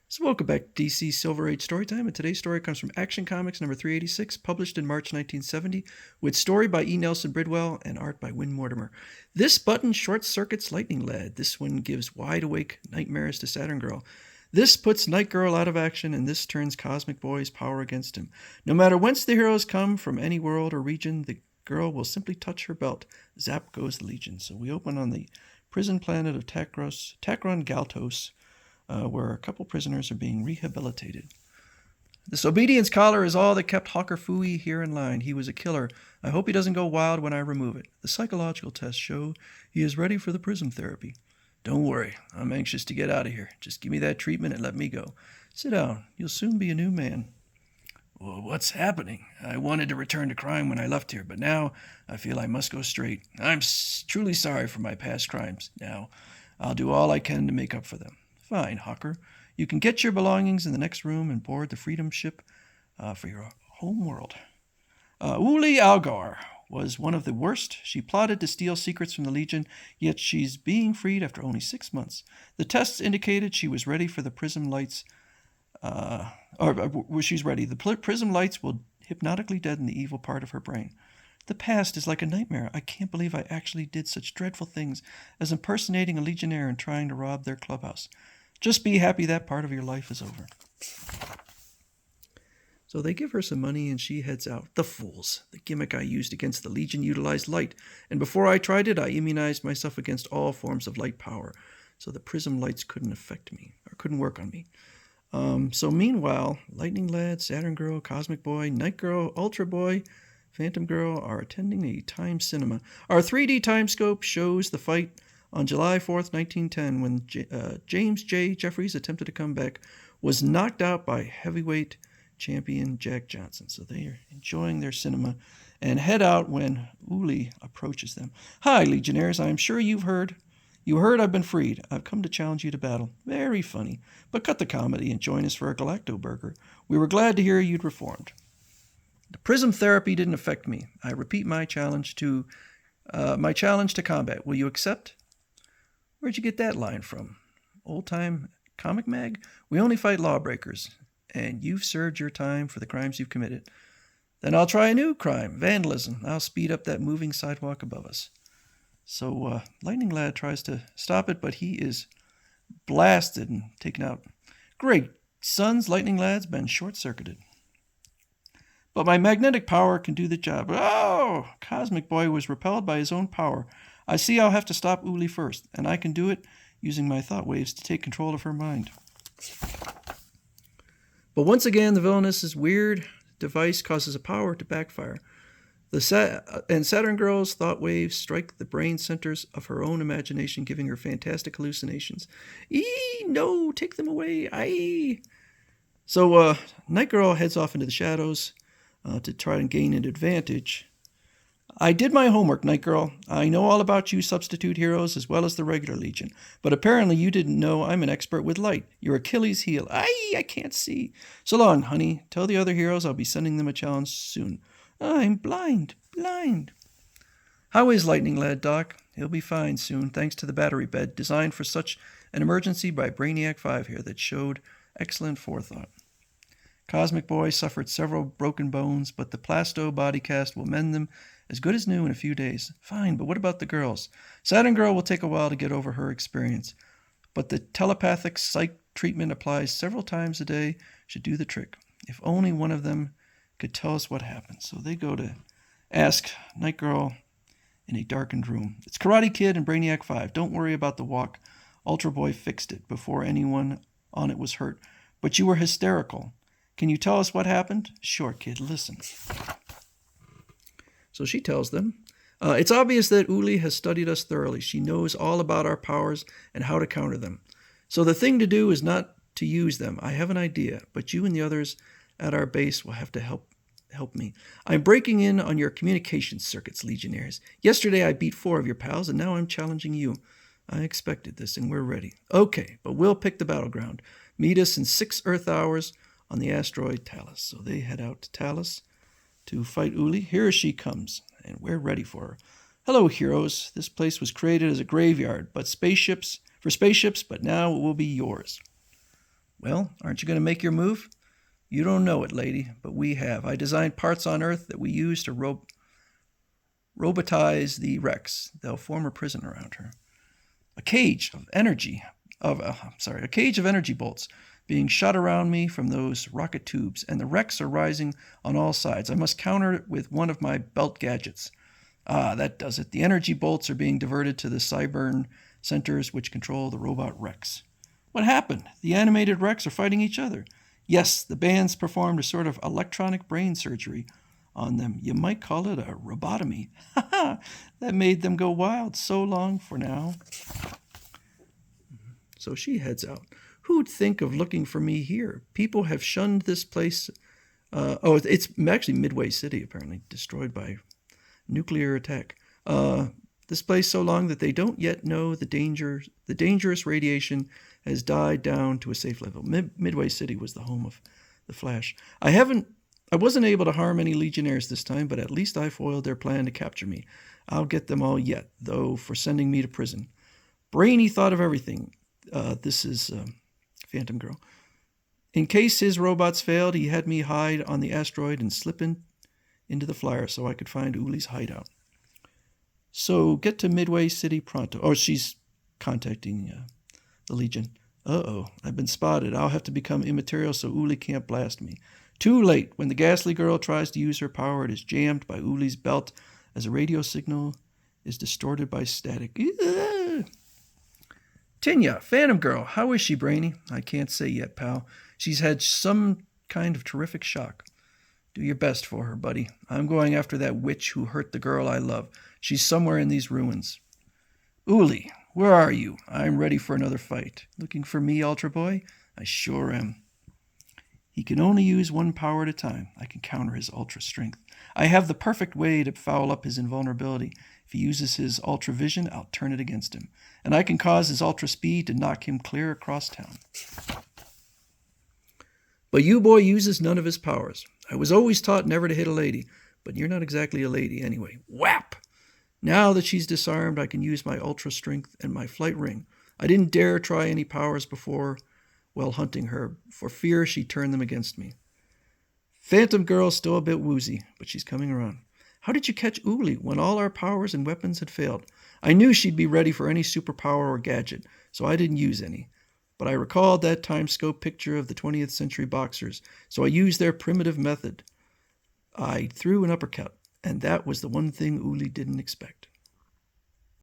So welcome back to DC Silver Age Storytime, and today's story comes from Action Comics number 386, published in March 1970, with story by E. Nelson Bridwell and art by Win Mortimer. This button short-circuits Lightning Lad. This one gives wide-awake nightmares to Saturn Girl. This puts Night Girl out of action, and this turns Cosmic Boy's power against him. No matter whence the heroes come, from any world or region, the girl will simply touch her belt. Zap goes the Legion. So we open on the prison planet of Takron Galtos, where a couple prisoners are being rehabilitated. This obedience collar is all that kept Hawker Fooey here in line. He was a killer. I hope he doesn't go wild when I remove it. The psychological tests show he is ready for the prism therapy. Don't worry, I'm anxious to get out of here. Just give me that treatment and let me go. Sit down. You'll soon be a new man. Well, what's happening? I wanted to return to crime when I left here, but now I feel I must go straight. I'm truly sorry for my past crimes. Now, I'll do all I can to make up for them. Fine, Hawker. You can get your belongings in the next room and board the Freedom ship for your home world. Uli Algar was one of the worst. She plotted to steal secrets from the Legion, yet she's being freed after only 6 months. The tests indicated she was ready for the prism lights. She's ready. The prism lights will hypnotically deaden the evil part of her brain. The past is like a nightmare. I can't believe I actually did such dreadful things as impersonating a Legionnaire and trying to rob their clubhouse. Just be happy that part of your life is over. So they give her some money and she heads out. The fools. The gimmick I used against the Legion utilized light, and before I tried it, I immunized myself against all forms of light power, so the prism lights couldn't affect me, or couldn't work on me. So meanwhile, Lightning Lad, Saturn Girl, Cosmic Boy, Night Girl, Ultra Boy, Phantom Girl are attending a time cinema. Our 3D timescope shows the fight on July 4th, 1910, when James J. Jeffries attempted to come back, was knocked out by heavyweight champion Jack Johnson. So they are enjoying their cinema and head out when Uli approaches them. Hi, Legionnaires. I am sure you've heard. You heard I've been freed. I've come to challenge you to battle. Very funny. But cut the comedy and join us for a Galacto Burger. We were glad to hear you'd reformed. The prism therapy didn't affect me. I repeat my challenge to combat. Will you accept? Where'd you get that line from? Old-time comic mag? We only fight lawbreakers, and you've served your time for the crimes you've committed. Then I'll try a new crime, vandalism. I'll speed up that moving sidewalk above us. So Lightning Lad tries to stop it, but he is blasted and taken out. Great sons, Lightning Lad's been short-circuited. But my magnetic power can do the job. Oh! Cosmic Boy was repelled by his own power. I see I'll have to stop Uli first, and I can do it using my thought waves to take control of her mind. But once again, the villainous' weird device causes a power to backfire. And Saturn Girl's thought waves strike the brain centers of her own imagination, giving her fantastic hallucinations. No, take them away. Aye. So Night Girl heads off into the shadows to try and gain an advantage. I did my homework, Night Girl. I know all about you substitute heroes as well as the regular Legion, but apparently you didn't know I'm an expert with light. Your Achilles heel. I can't see. So long, honey. Tell the other heroes I'll be sending them a challenge soon. I'm blind. How is Lightning Lad, Doc? He'll be fine soon, thanks to the battery bed designed for such an emergency by Brainiac 5 here that showed excellent forethought. Cosmic Boy suffered several broken bones, but the Plasto body cast will mend them as good as new in a few days. Fine, but what about the girls? Saturn Girl will take a while to get over her experience, but the telepathic psych treatment applies several times a day should do the trick. If only one of them could tell us what happened. So they go to ask Night Girl in a darkened room. It's Karate Kid and Brainiac 5. Don't worry about the walk. Ultra Boy fixed it before anyone on it was hurt. But you were hysterical. Can you tell us what happened? Sure, kid, listen. So she tells them. It's obvious that Uli has studied us thoroughly. She knows all about our powers and how to counter them. So the thing to do is not to use them. I have an idea, but you and the others at our base will have to help me. I'm breaking in on your communications circuits, Legionnaires. Yesterday I beat 4 of your pals, and now I'm challenging you. I expected this, and we're ready. Okay, but we'll pick the battleground. Meet us in 6 Earth hours on the asteroid Talus. So they head out to Talus to fight Uli. Here she comes, and we're ready for her. Hello, heroes. This place was created as a graveyard, but for spaceships, but now it will be yours. Well, aren't you going to make your move? You don't know it, lady, but we have. I designed parts on Earth that we use to robotize the Rex. They'll form a prison around her. A cage of energy bolts being shot around me from those rocket tubes, and the wrecks are rising on all sides. I must counter it with one of my belt gadgets. Ah, that does it. The energy bolts are being diverted to the Cybern centers which control the robot wrecks. What happened? The animated wrecks are fighting each other. Yes, the bands performed a sort of electronic brain surgery on them. You might call it a robotomy. Ha ha! That made them go wild. So long for now. So she heads out. Who'd think of looking for me here? People have shunned this place. It's actually Midway City, apparently, destroyed by nuclear attack. This place so long that they don't yet know the dangerous radiation has died down to a safe level. Midway City was the home of the Flash. I wasn't able to harm any Legionnaires this time, but at least I foiled their plan to capture me. I'll get them all yet, though, for sending me to prison. Brainy thought of everything. This is Phantom Girl. In case his robots failed, he had me hide on the asteroid and slip into the flyer so I could find Uli's hideout. So get to Midway City pronto. Oh, she's contacting the Legion. Uh-oh, I've been spotted. I'll have to become immaterial so Uli can't blast me. Too late. When the ghastly girl tries to use her power, it is jammed by Uli's belt as a radio signal is distorted by static. Tinya, Phantom Girl, how is she, Brainy? I can't say yet, pal. She's had some kind of terrific shock. Do your best for her, buddy. I'm going after that witch who hurt the girl I love. She's somewhere in these ruins. Uli, where are you? I'm ready for another fight. Looking for me, Ultra Boy? I sure am. He can only use one power at a time. I can counter his ultra strength. I have the perfect way to foul up his invulnerability. If he uses his ultra vision, I'll turn it against him. And I can cause his ultra speed to knock him clear across town. But you boy uses none of his powers. I was always taught never to hit a lady, but you're not exactly a lady anyway. Whap! Now that she's disarmed, I can use my ultra strength and my flight ring. I didn't dare try any powers before while hunting her, for fear she'd turn them against me. Phantom Girl's still a bit woozy, but she's coming around. How did you catch Uli when all our powers and weapons had failed? I knew she'd be ready for any superpower or gadget, so I didn't use any. But I recalled that timescope picture of the 20th century boxers, so I used their primitive method. I threw an uppercut, and that was the one thing Uli didn't expect.